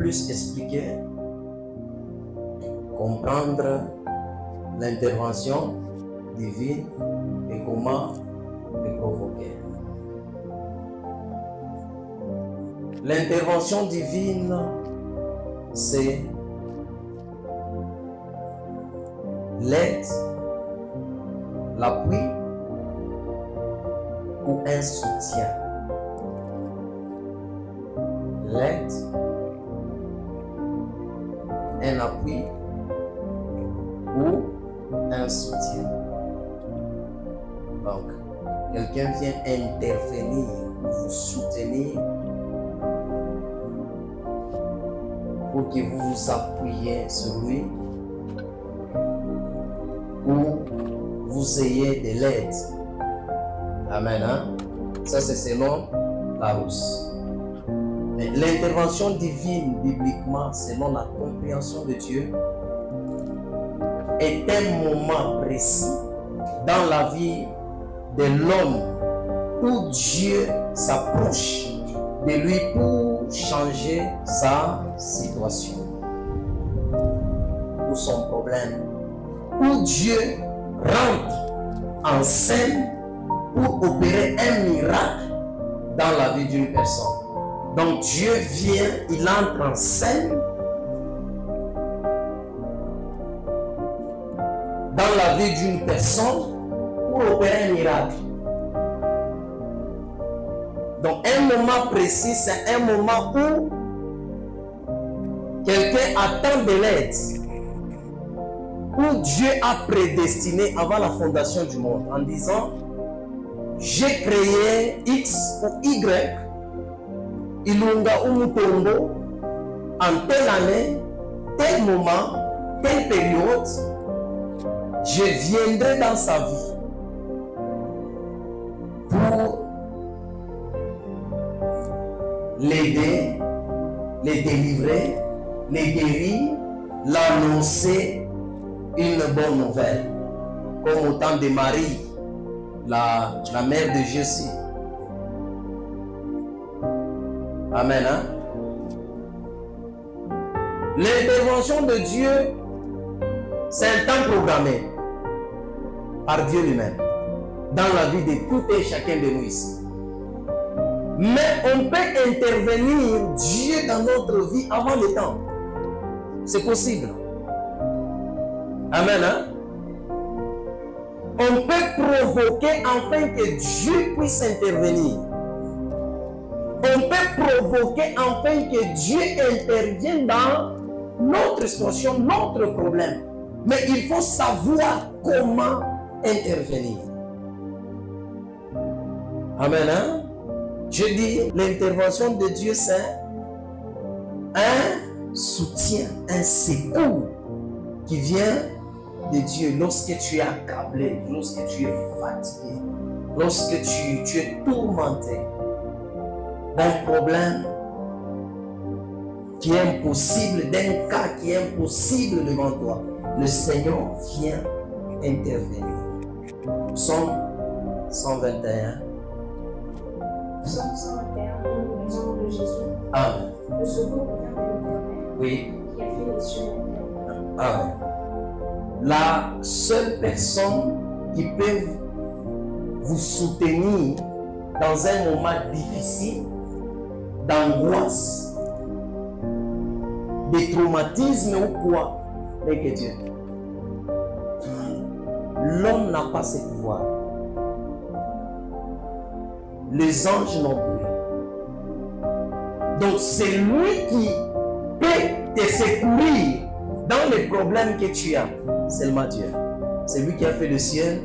plus expliquer, comprendre l'intervention divine et comment les provoquer. L'intervention divine, c'est l'aide, l'appui ou un soutien. L'aide, un appui ou un soutien. Donc, quelqu'un vient intervenir, vous soutenir pour que vous vous appuyiez sur lui ou vous ayez de l'aide. Amen. Hein? Ça, c'est selon Larousse. L'intervention divine, bibliquement, selon la compréhension de Dieu, est un moment précis dans la vie de l'homme où Dieu s'approche de lui pour changer sa situation ou son problème, où Dieu rentre en scène pour opérer un miracle dans la vie d'une personne. Donc Dieu vient, il entre en scène dans la vie d'une personne pour opérer un miracle. Donc un moment précis, c'est un moment où quelqu'un attend de l'aide, où Dieu a prédestiné avant la fondation du monde en disant: j'ai créé X ou Y, Ilunga ou Mutombo, en telle année, tel moment, telle période, je viendrai dans sa vie pour l'aider, les délivrer, les guérir, l'annoncer une bonne nouvelle, comme au temps de Marie, la mère de Jésus. Amen. Hein? L'intervention de Dieu, c'est un temps programmé par Dieu lui-même dans la vie de tout et chacun de nous ici. Mais on peut intervenir Dieu dans notre vie avant le temps. C'est possible. Amen. Hein? On peut provoquer afin que Dieu puisse intervenir. On peut provoquer afin que Dieu intervienne dans notre situation, notre problème. Mais il faut savoir comment intervenir. Amen. Hein? Je dis, l'intervention de Dieu, c'est un soutien, un secours qui vient de Dieu lorsque tu es accablé, lorsque tu es fatigué, lorsque tu es tourmenté d'un problème qui est impossible, d'un cas qui est impossible devant toi. Le Seigneur vient intervenir. Psaume 121. Psaume 121, le nom de Jésus. Amen. Le secours vient de l'Éternel, Oui. qui a fait les cieux et la terre. Amen. La seule personne qui peut vous soutenir dans un moment difficile, d'angoisse, de traumatisme ou quoi, n'est que Dieu. L'homme n'a pas ce pouvoir. Les anges non plus. Donc c'est lui qui peut te secourir dans les problèmes que tu as. Seulement Dieu. C'est lui qui a fait le ciel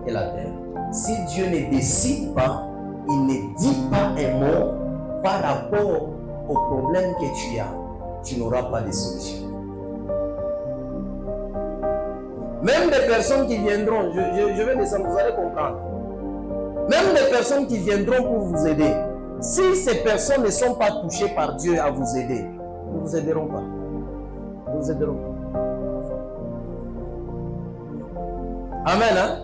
et la terre. Si Dieu ne décide pas, il ne dit pas un mot par rapport au problème que tu as, tu n'auras pas de solution. Même des personnes qui viendront, je vais descendre, vous allez comprendre. Même des personnes qui viendront pour vous aider, si ces personnes ne sont pas touchées par Dieu à vous aider, ils ne vous aideront pas. Ils vous aideront pas. Amen. Hein?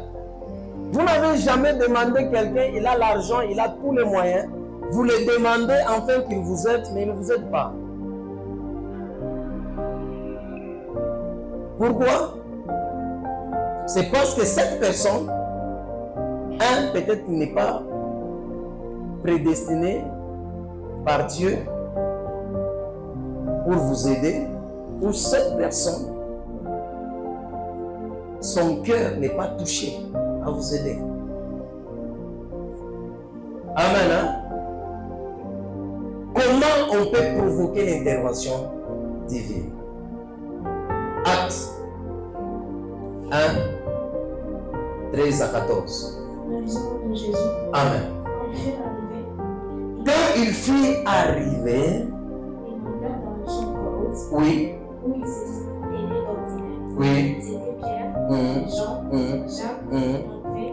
Vous n'avez jamais demandé quelqu'un, il a l'argent, il a tous les moyens. Vous le demandez afin qu'il vous aide, mais il ne vous aide pas. Pourquoi? C'est parce que cette personne, peut-être qu'il n'est pas prédestiné par Dieu pour vous aider, ou cette personne, son cœur n'est pas touché à vous aider. Amen. Hein? Comment on peut provoquer l'intervention divine? Acte 1, 13 à 14. La vision de Jésus. Amen. Quand il fut arrivé, Quand il fut arrivé, il monta dans la chambre haute, oui, où il s'était d'ordinaire. oui, C'était Pierre, hum, Jean, Jacques, André,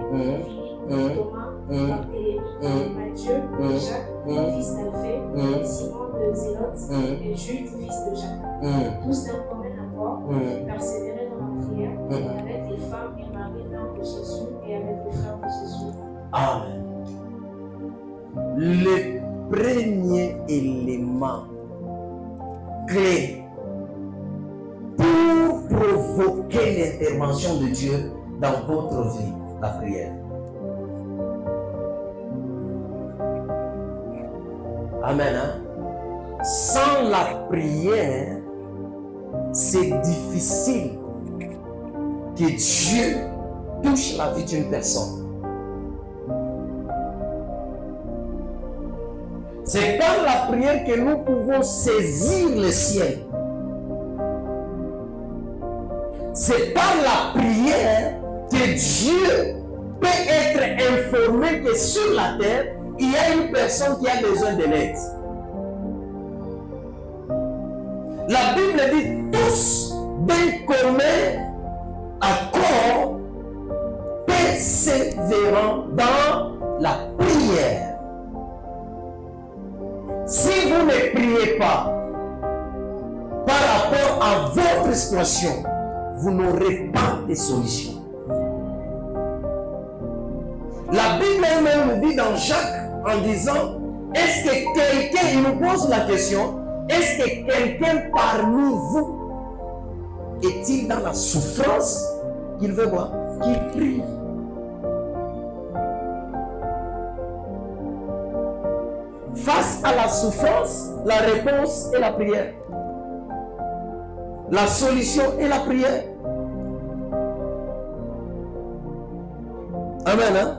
Philippe, Thomas, Barthélemy, Matthieu, Jacques, fils d'Alphée, et Simon de Zélote, et Jude, fils de Jacques. Tous d'un commun accord, persévéraient dans la prière, et avec les femmes et Marie, mère de Jésus, et avec les frères de Jésus. Amen. Le premier élément clé pour provoquer l'intervention de Dieu dans votre vie, la prière. Amen. Hein? Sans la prière, c'est difficile que Dieu touche la vie d'une personne. C'est par la prière que nous pouvons saisir le ciel. C'est par la prière que Dieu peut être informé que sur la terre, il y a une personne qui a besoin de l'aide. La Bible dit tous d'un commun accord, persévérant dans la prière. Si vous ne priez pas par rapport à votre situation, vous n'aurez pas de solution. La Bible elle-même nous dit dans Jacques en disant, est-ce que quelqu'un, il nous pose la question, est-ce que quelqu'un parmi vous est-il dans la souffrance qu'il veut voir, qu'il prie? Face à la souffrance, la réponse est la prière. La solution est la prière. Amen. Hein?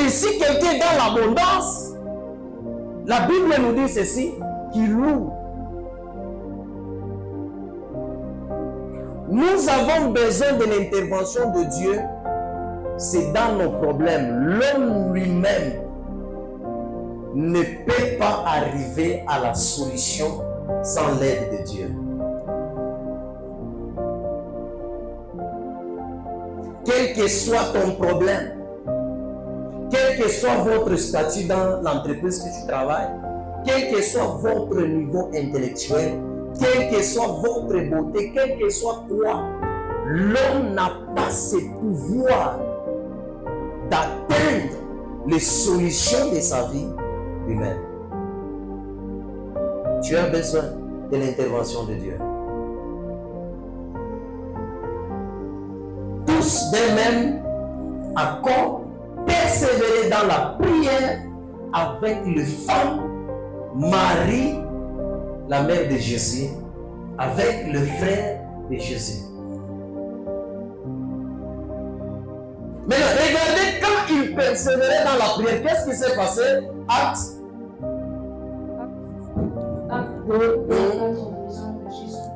Et si quelqu'un est dans l'abondance, la Bible nous dit ceci, qu'il loue. Nous avons besoin de l'intervention de Dieu. C'est dans nos problèmes. L'homme lui-même ne peut pas arriver à la solution sans l'aide de Dieu. Quel que soit ton problème, quel que soit votre statut dans l'entreprise que tu travailles, quel que soit votre niveau intellectuel, quelle que soit votre beauté, quel que soit quoi, l'homme n'a pas ce pouvoir d'atteindre les solutions de sa vie lui-même. Tu as besoin de l'intervention de Dieu. Tous d'un même accord, persévérer dans la prière avec les femmes, Marie, la mère de Jésus, avec le frère de Jésus. Maintenant, regardez quand il persévérait dans la prière, qu'est-ce qui s'est passé? Acte.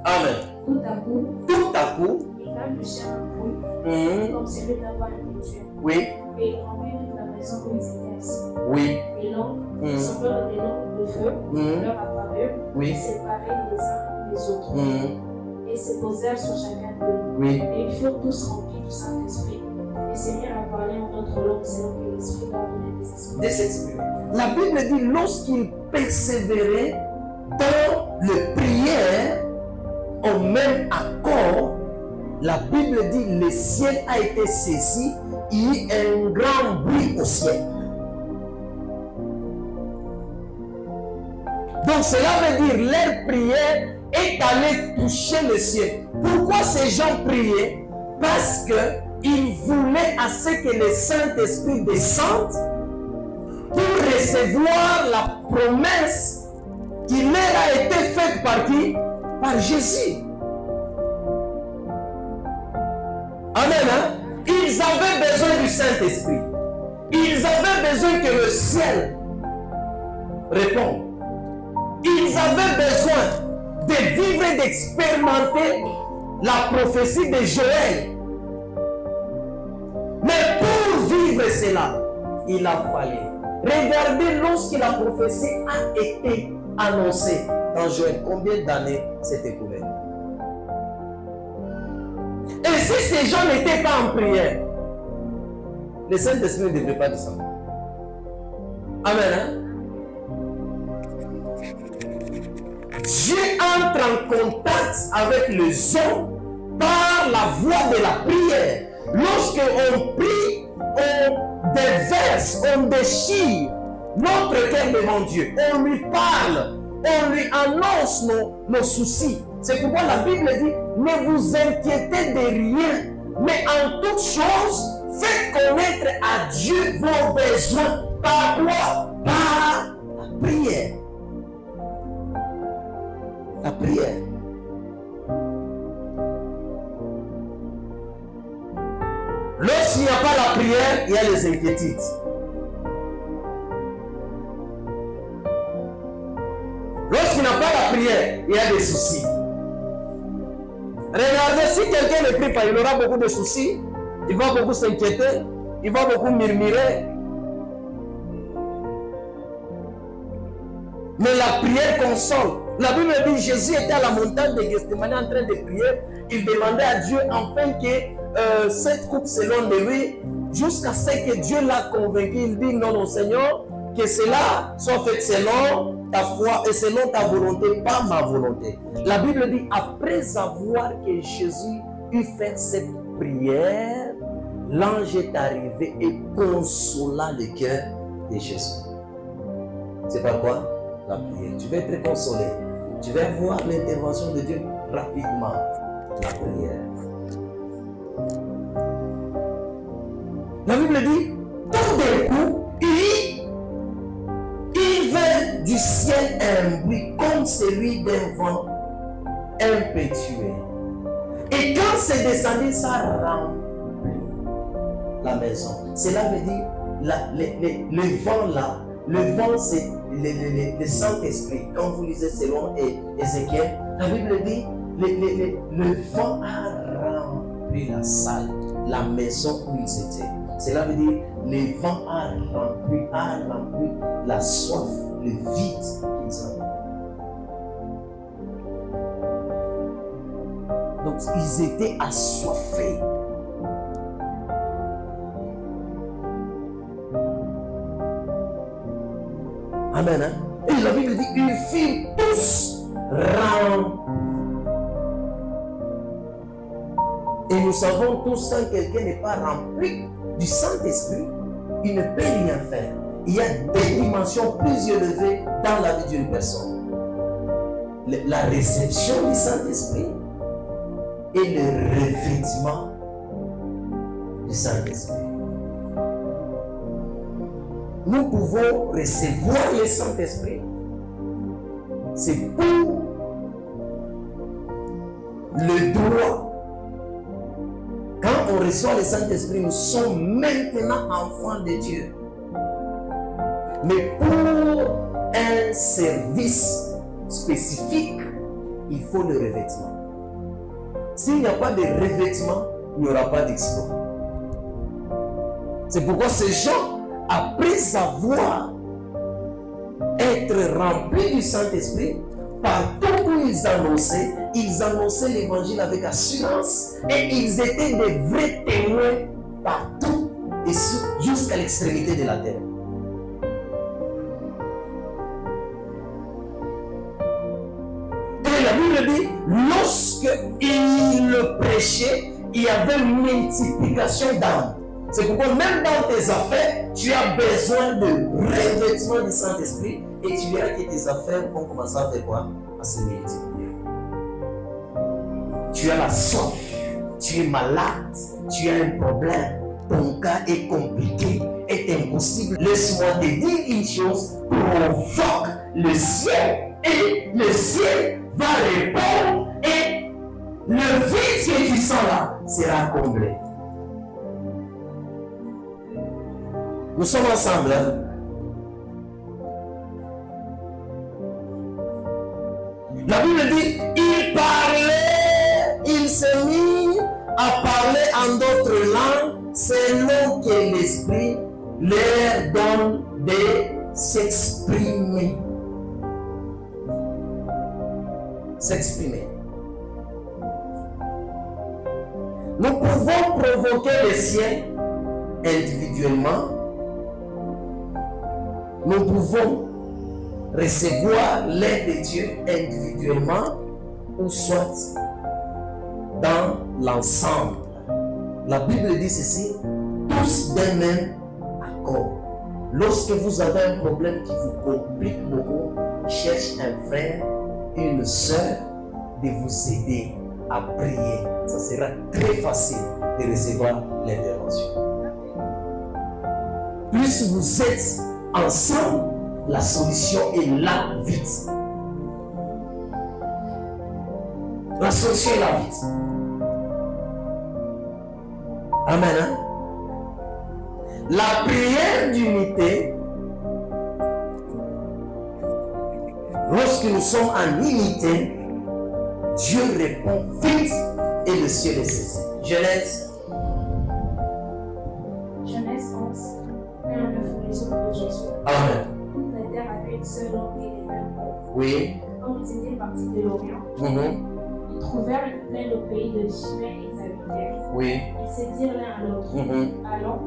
Amen. Tout à coup, il a touché un bruit, comme celui d'un vent de Dieu. oui, Et il remplit toute la maison où ils étaient assis. oui, Et l'ombre, semblant des lampes de feu, leur apparut, oui, séparés les uns des autres. Et se posèrent sur chacun d'eux. oui. Et ils furent tous remplis du Saint-Esprit. Et se mirent à parler en d'autres langues selon que l'Esprit leur donnait des esprits. De s'exprimer. La Bible dit lorsqu'il persévérait dans le prière au même accord, la Bible dit le ciel a été saisi, il y a eu un grand bruit au ciel. Donc cela veut dire leur prière est allé toucher le ciel. Pourquoi ces gens priaient? Parce qu'ils voulaient à ce que le Saint-Esprit descende pour recevoir la promesse qui leur a été faite par qui? Par Jésus. Amen. Hein? Ils avaient besoin du Saint-Esprit. Ils avaient besoin que le ciel réponde. Ils avaient besoin de vivre et d'expérimenter la prophétie de Joël. Mais pour vivre cela, il a fallu. Regardez lorsque la prophétie a été annoncée dans Joël, combien d'années s'est écoulé? Et si ces gens n'étaient pas en prière, le Saint-Esprit ne devait pas descendre. Amen. Hein? Dieu entre en contact avec les hommes par la voie de la prière. Lorsque on prie, on déverse, on déchire notre cœur devant Dieu. On lui parle, on lui annonce nos soucis. C'est pourquoi la Bible dit, ne vous inquiétez de rien, mais en toute chose, faites connaître à Dieu vos besoins. Par quoi? Par la prière. La prière. Lorsqu'il n'y a pas la prière, il y a les inquiétudes. Lorsqu'il n'y a pas la prière, il y a des soucis. Regardez, si quelqu'un ne prie pas, il aura beaucoup de soucis, il va beaucoup s'inquiéter, il va beaucoup murmurer. Mais la prière console. La Bible dit Jésus était à la montagne de Gethsémani en train de prier. Il demandait à Dieu afin que cette coupe s'éloigne de lui, jusqu'à ce que Dieu l'a convaincu. Il dit non, non Seigneur, que cela soit fait selon ta foi et selon ta volonté, pas ma volonté. La Bible dit après avoir que Jésus eut fait cette prière, l'ange est arrivé et consola le cœur de Jésus. C'est par quoi? La prière. Tu vas être consolé. Tu vas voir l'intervention de Dieu rapidement. La prière. La Bible dit, tout d'un coup, il vint du ciel un bruit comme celui d'un vent impétueux. Et quand c'est descendu, ça remplit la maison. Cela veut dire, le vent là, le vent c'est le Saint-Esprit. Quand vous lisez selon Ézéchiel, la Bible dit, le vent a rempli la salle, la maison où ils étaient. Cela veut dire, le vent a rempli la soif, le vide qu'ils avaient. Donc, ils étaient assoiffés. Amen. Hein? Et la Bible dit, ils furent tous remplis. Et nous savons tous quand quelqu'un n'est pas rempli du Saint-Esprit, il ne peut rien faire. Il y a des dimensions plus élevées dans la vie d'une personne. La réception du Saint-Esprit et le revêtement du Saint-Esprit. Nous pouvons recevoir le Saint-Esprit. C'est pour le droit. Quand on reçoit le Saint-Esprit, nous sommes maintenant enfants de Dieu. Mais pour un service spécifique, il faut le revêtement. S'il n'y a pas de revêtement, il n'y aura pas d'exploit. C'est pourquoi ces gens, après avoir être remplis du Saint-Esprit, partout où ils annonçaient l'évangile avec assurance et ils étaient des vrais témoins partout et jusqu'à l'extrémité de la terre. Et la Bible dit, lorsqu'ils le prêchaient, il y avait une multiplication d'âmes. C'est pourquoi même dans tes affaires, tu as besoin de revêtement du Saint-Esprit et tu verras que tes affaires vont commencer à faire quoi? À se multiplier. tu as la soif, tu es malade, tu as un problème, ton cas est compliqué, est impossible. Laisse-moi te dire une chose, provoque le ciel et le ciel va répondre et le vide que tu sens là sera comblé. Nous sommes ensemble. Hein? La Bible dit, il parlait, il s'est mis à parler en d'autres langues selon que l'Esprit leur donne de s'exprimer. S'exprimer. Nous pouvons provoquer le ciel individuellement. Nous pouvons recevoir l'aide de Dieu individuellement ou soit dans l'ensemble. La Bible dit ceci, tous d'un même accord. Lorsque vous avez un problème qui vous complique beaucoup, cherchez un frère, une soeur de vous aider à prier. Ça sera très facile de recevoir l'intervention. Plus vous êtes ensemble, la solution est là vite. La solution est là vite. Amen. Hein? La prière d'unité, lorsque nous sommes en unité, Dieu répond vite et le ciel est saisi. Genèse 11, 1 à 9, les hommes de Jésus. Amen. Toute la terre avait une seule langue et les mêmes mots. Oui. Quand ils étaient partis de l'Orient, ils trouvèrent une plaine au pays de Chimée et ils habitèrent. Oui. Ils se dirent l'un à l'autre, allons,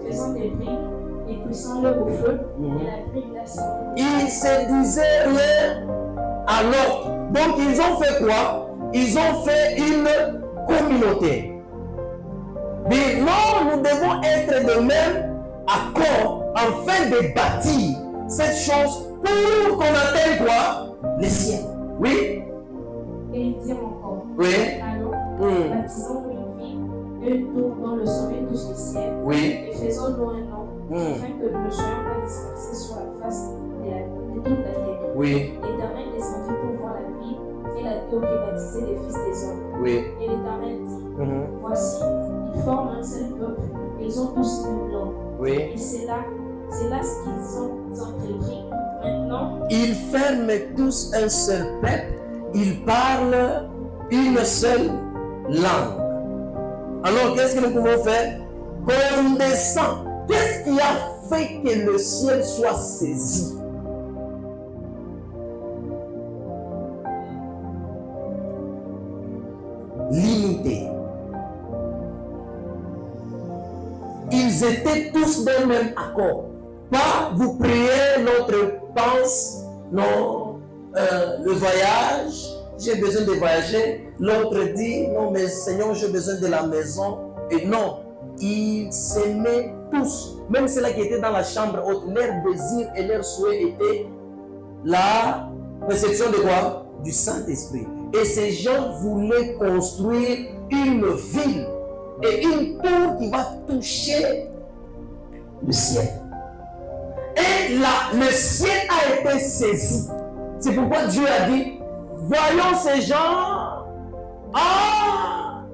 faisons des briques et cuisons-le au feu, et la brique glaçant. Ils se disaient l'un à l'autre. Donc ils ont fait quoi? Ils ont fait une communauté. Mais non, nous devons être de même accord afin de bâtir cette chose pour qu'on atteigne quoi? Les cieux. Oui? Et ils dirent encore, Oui. allons, baptisons-nous une ville, une tour dont le sommet touche le ciel, Oui. et faisons-nous un nom, afin que nous ne soyons pas dispersés sur la face de toute la terre. Oui. L'Éternel descendit pour voir la ville et la tour qui baptisait les fils des hommes. Oui. Et l'Éternel dit, voici, ils forment un seul peuple, et ils ont tous une même langue. Oui. Et c'est là ce qu'ils ont entrepris. Maintenant, Ils forment tous un seul peuple, ils parlent une seule langue. Alors, qu'est-ce que nous pouvons faire? On descend. Qu'est-ce qui a fait que le ciel soit saisi? L'unité. Ils étaient tous d'un même accord. Pas vous priez, l'autre pense, non, le voyage, j'ai besoin de voyager. L'autre dit, non mais Seigneur, j'ai besoin de la maison. Et non, ils s'aimaient tous. Même ceux-là qui étaient dans la chambre haute, leur désir et leur souhait était la réception de quoi? Du Saint-Esprit. Et ces gens voulaient construire une ville et une tour qui va toucher le ciel. Et là, le ciel a été saisi. C'est pourquoi Dieu a dit, voyons ces gens,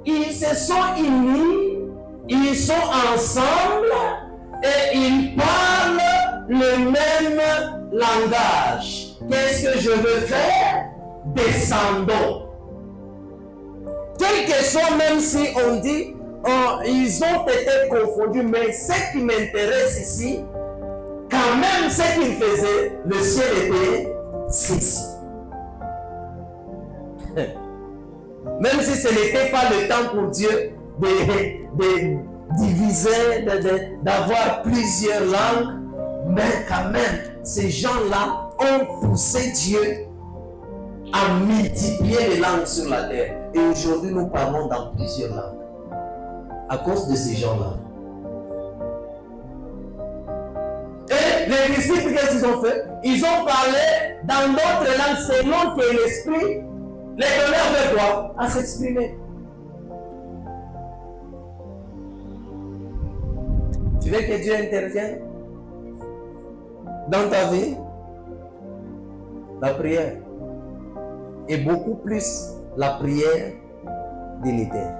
ils se sont unis, ils sont ensemble et ils parlent le même langage. Qu'est-ce que je veux faire? Descendons. Quel que soit, même si on dit, ils ont été confondus, mais ce qui m'intéresse ici, quand même ce qu'ils faisaient, le ciel était saisi. Même si ce n'était pas le temps pour Dieu de diviser, d'avoir plusieurs langues, mais quand même, ces gens-là ont poussé Dieu à multiplier les langues sur la terre. Et aujourd'hui, nous parlons dans plusieurs langues. À cause de ces gens-là. Et les disciples, qu'est-ce qu'ils ont fait? Ils ont parlé dans d'autres langues selon que l'Esprit les donnait de quoi? À s'exprimer. Tu veux que Dieu intervienne dans ta vie? La prière. Et beaucoup plus la prière dignitaire.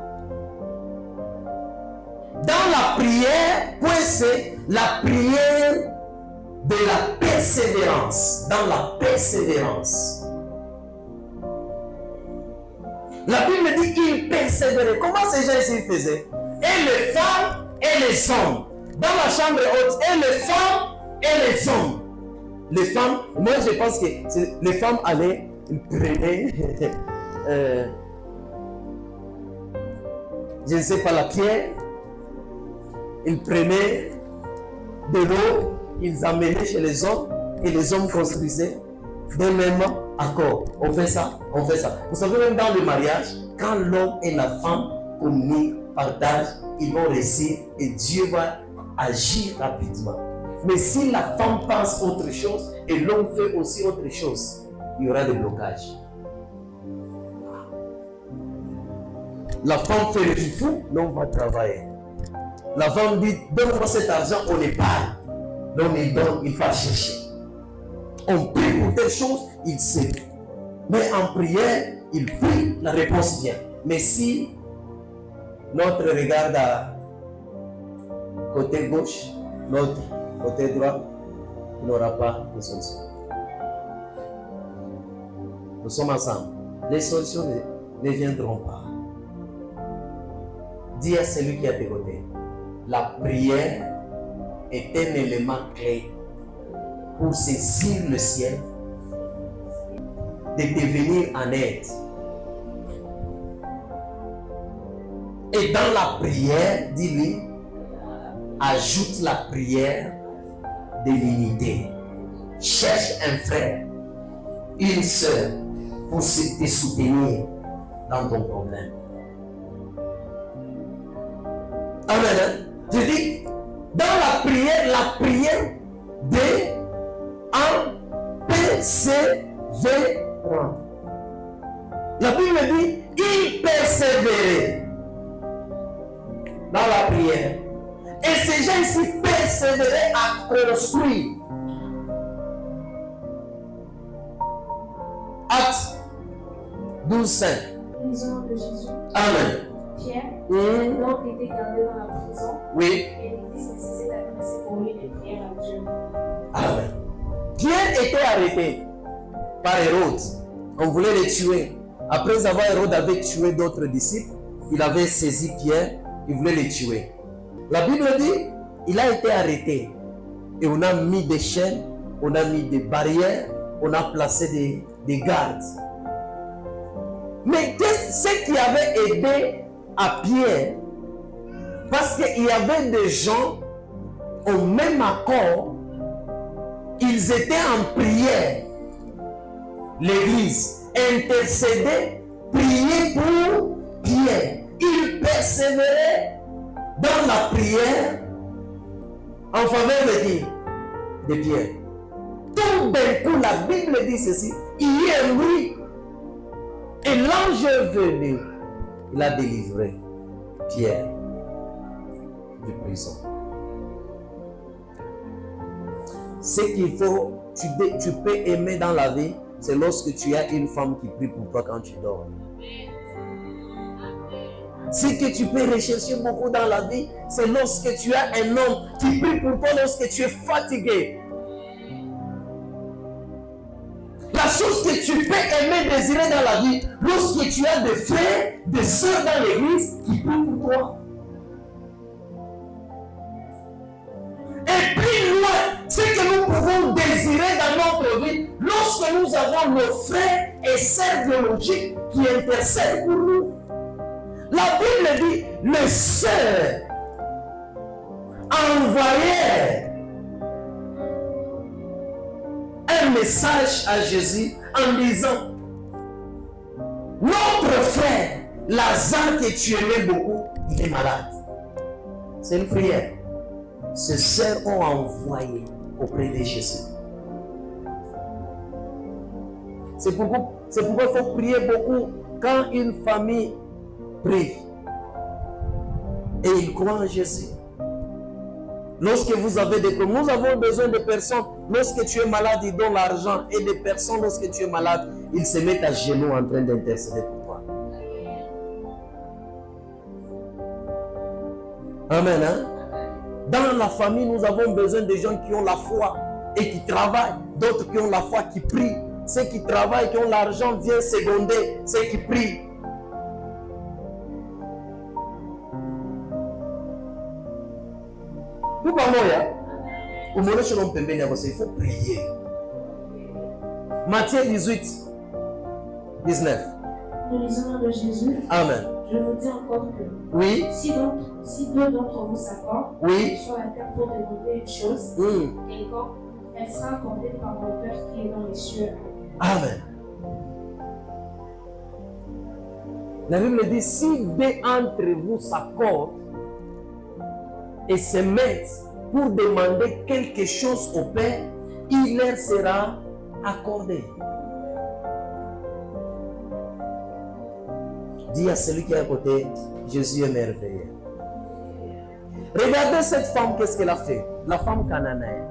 Dans la prière, point c'est la prière de la persévérance. Dans la persévérance. La Bible dit qu'il persévérait. Comment ces gens ici faisaient? Et les femmes et les hommes. Dans la chambre haute, et les femmes et les hommes. Les femmes, moi je pense que les femmes allaient, ils prenaient, je ne sais pas, la pierre, ils prenaient de l'eau, ils amenaient chez les hommes, et les hommes construisaient d'un même accord. On fait ça, on fait ça. Vous savez, même dans le mariage, quand l'homme et la femme communiquent, partagent, ils vont réussir et Dieu va agir rapidement. Mais si la femme pense autre chose et l'homme fait aussi autre chose, il y aura des blocages. La femme fait le fifou, l'homme va travailler. La femme dit, donne-moi cet argent, on épargne. L'homme il donne, il va chercher. On prie pour telle chose, il sait. Mais en prière, il prie, la réponse vient. Mais si notre regarde à côté gauche, notre côté droit, il n'aura pas de solution. Nous sommes ensemble. Les solutions ne viendront pas. Dis à celui qui est à tes côtés, la prière est un élément clé pour saisir le ciel, de devenir en aide. Et dans la prière, dis-lui, ajoute la prière de l'unité. Cherche un frère, une sœur, pour te soutenir dans ton problème. Amen. Je dis, dans la prière de persévérant. La Bible dit, il persévérait dans la prière. Et ces gens ici persévéraient à construire. Acte 12:5. Prison de Jésus. Amen. Pierre, donc était gardé dans la prison. Oui. Et l'Église ne cessait d'adresser pour lui des prières à Dieu. Amen. Pierre était arrêté par Hérode. On voulait le tuer. Après avoir Hérode avait tué d'autres disciples, il avait saisi Pierre, il voulait le tuer. La Bible dit, il a été arrêté. Et on a mis des chaînes, on a mis des barrières, on a placé des gardes. Mais ce qui avait aidé à Pierre, parce qu'il y avait des gens au même accord, ils étaient en prière. L'église intercédait, priait pour Pierre. Il persévérait dans la prière en faveur de qui? De Pierre. Tout d'un coup, la Bible dit ceci. Hier, lui, et l'ange est venu. Il a délivré Pierre de prison. Ce qu'il faut, tu peux aimer dans la vie, c'est lorsque tu as une femme qui prie pour toi quand tu dors. Ce que tu peux rechercher beaucoup dans la vie, c'est lorsque tu as un homme qui prie pour toi lorsque tu es fatigué. La chose que tu peux aimer, désirer dans la vie, lorsque tu as des frères, des sœurs dans l'église qui prient pour toi. Et plus loin, ce que nous pouvons désirer dans notre vie, lorsque nous avons nos frères et sœurs biologiques qui intercèdent pour nous. La Bible dit, les sœurs envoyèrent un message à Jésus en disant, notre frère Lazare que tu aimais beaucoup, il est malade. C'est une prière. Ces sœurs ont envoyé auprès de Jésus. C'est pourquoi il faut prier beaucoup quand une famille prie et il croit en Jésus. Lorsque vous avez des problèmes, nous avons besoin de personnes. Lorsque tu es malade, ils donnent l'argent. Et des personnes, lorsque tu es malade, ils se mettent à genoux en train d'intercéder pour toi. Amen. Hein? Dans la famille, nous avons besoin de gens qui ont la foi et qui travaillent. D'autres qui ont la foi, qui prient. Ceux qui travaillent, qui ont l'argent, viennent seconder ceux qui prient. Nous parlons, il faut prier. Matthieu 18, 19. Nous lisons de Jésus. Amen. Je vous dis encore que Oui. si deux d'entre vous s'accordent Oui. sur la terre pour demander une chose, quelconque, elle sera accordée par mon Père qui est dans les cieux. Amen. La Bible dit, si deux entre vous s'accordent et se mettent pour demander quelque chose au Père, il leur sera accordé. Dis à celui qui est à côté, Jésus est merveilleux. Regardez cette femme, qu'est-ce qu'elle a fait? La femme cananéenne.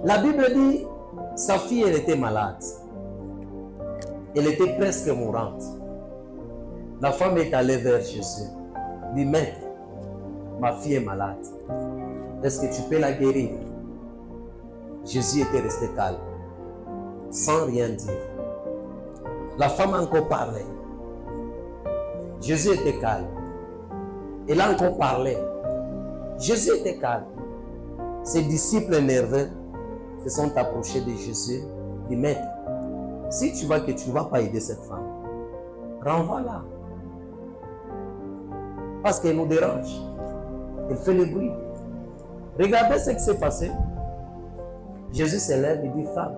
La Bible dit, sa fille, elle était malade. Elle était presque mourante. La femme est allée vers Jésus. Dit, maître, ma fille est malade. Est-ce que tu peux la guérir? Jésus était resté calme, sans rien dire. La femme a encore parlé. Jésus était calme. Elle a encore parlé. Jésus était calme. Ses disciples nerveux se sont approchés de Jésus. Dit, maître, si tu vois que tu ne vas pas aider cette femme, renvoie-la. Parce qu'elle nous dérange. Elle fait le bruit. Regardez ce qui s'est passé. Jésus se lève et dit, femme,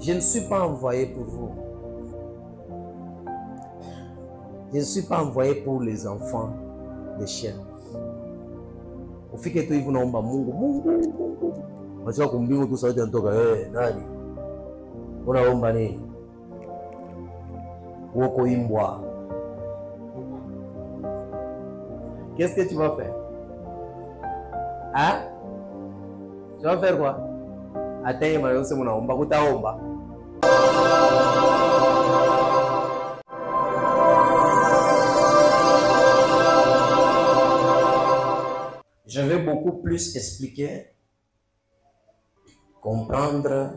je ne suis pas envoyé pour vous. Je ne suis pas envoyé pour les enfants des chiens. Au fait que tu es venu Mungu. Macha kumbingu tu sauti anatoka nani? Unaomba nini? Woko imbwa. Qu'est-ce que tu vas faire? Hein? Tu vas faire quoi? Attends, Mario, c'est mon omba, kutaomba. Je vais beaucoup plus expliquer, comprendre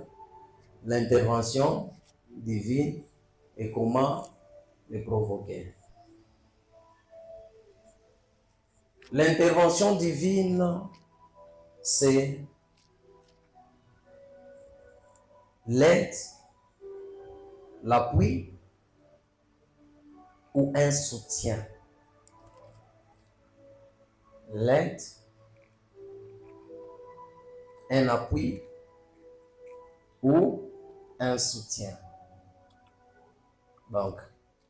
l'intervention divine et comment le provoquer. L'intervention divine, c'est l'aide, l'appui ou un soutien. L'aide, un appui ou un soutien. Donc,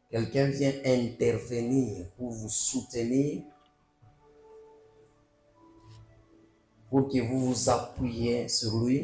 quelqu'un vient intervenir pour vous soutenir, pour que vous vous appuyiez sur lui